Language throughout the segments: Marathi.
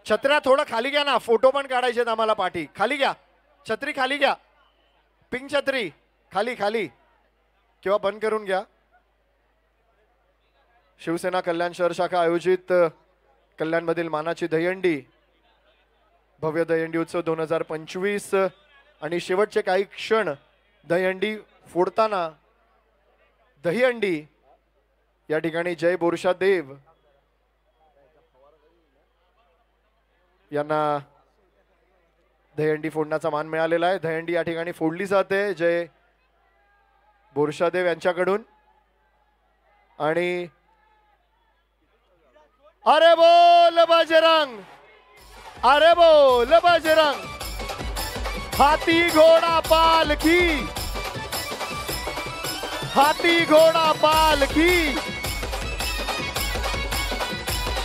छत्र्या थोडं खाली घ्या ना, फोटो पण काढायचे आहेत आम्हाला. पाठी खाली घ्या, छत्री खाली घ्या, पिंक छत्री खाली खाली किंवा बंद करून घ्या. शिवसेना कल्याण शहर शाखा आयोजित कल्याणमधील मानाची दहीहंडी, भव्य दहीहंडी उत्सव 2025 आणि शेवटचे काही क्षण दहीहंडी फोडताना दहीहंडी या ठिकाणी जय बोरशा देव यांना दहीहंडी फोडण्याचा मान मिळालेला आहे. दहीहंडी या ठिकाणी फोडली जाते जय बोरशादेव यांच्याकडून. आणि अरे बोल बजरंग, अरे बोल बजरंग, हाथी घोडा पालखी, हाथी घोडा पालखी.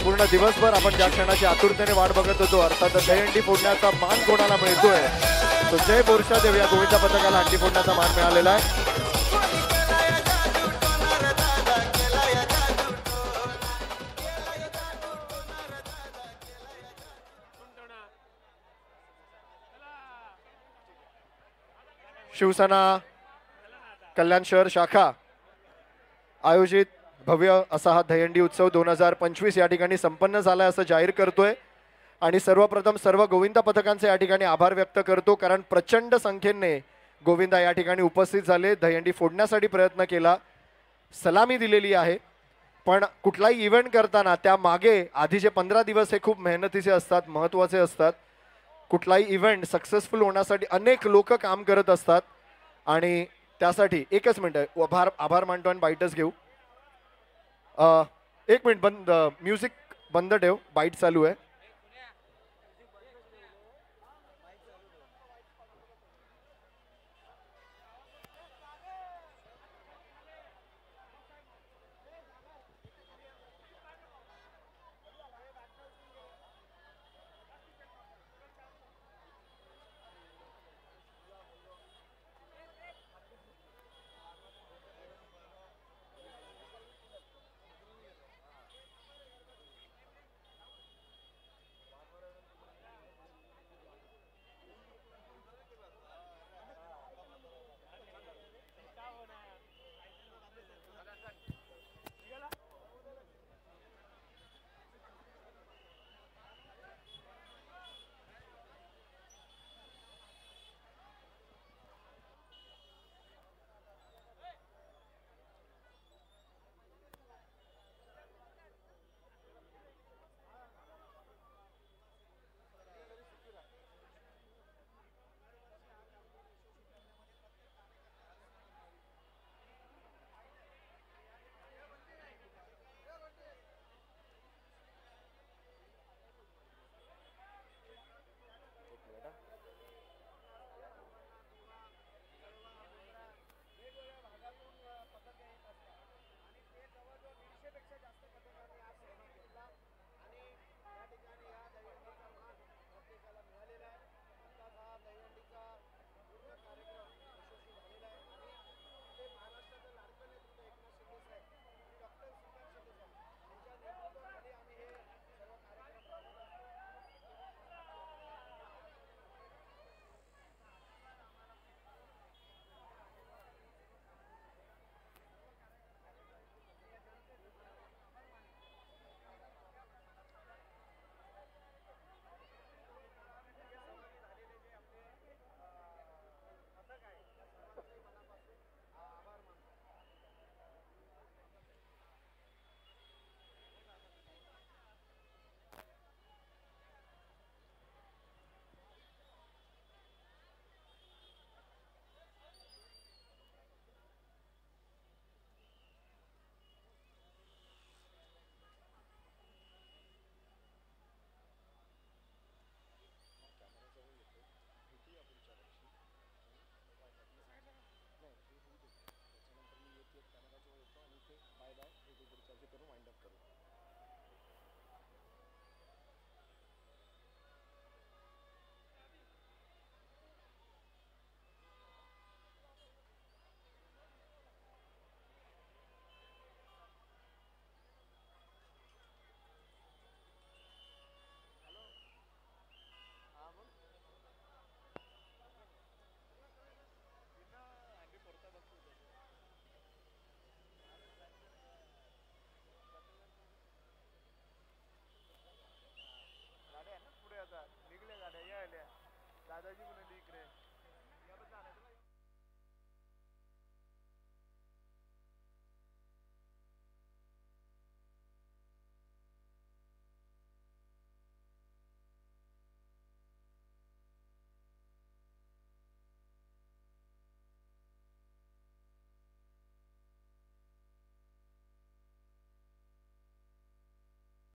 पूर्ण दिवसभर आपण ज्या क्षणाची आतुरतेने वाट बघत होतो, अर्थात दहीहंडी फोडण्याचा मान कोणाला मिळतोय तो जय बोरशादेव या गोविंदा पथकाला हंडी फोडण्याचा मान मिळालेला आहे. शिवसेना कल्याण शहर शाखा आयोजित भव्य असा हा दहीहंडी उत्सव 2025 या ठिकाणी संपन्न झालाय असं जाहीर करतोय. आणि सर्वप्रथम सर्व गोविंदा पथकांचे या ठिकाणी आभार व्यक्त करतो, कारण प्रचंड संख्येने गोविंदा या ठिकाणी उपस्थित झाले, दहीहंडी फोडण्यासाठी प्रयत्न केला, सलामी दिलेली आहे. पण कुठलाही इव्हेंट करताना त्या मागे आधीचे 15 दिवस हे खूप मेहनतीचे असतात, महत्त्वाचे असतात. कुठलाही इव्हेंट सक्सेसफुल होण्यासाठी अनेक लोक काम करत असतात आणि त्यासाठी एकच मिनिट आभार मानतो आणि बाईटच घेऊ. एक मिनिट बंद, म्युझिक बंद ठेव, बाईट चालू आहे.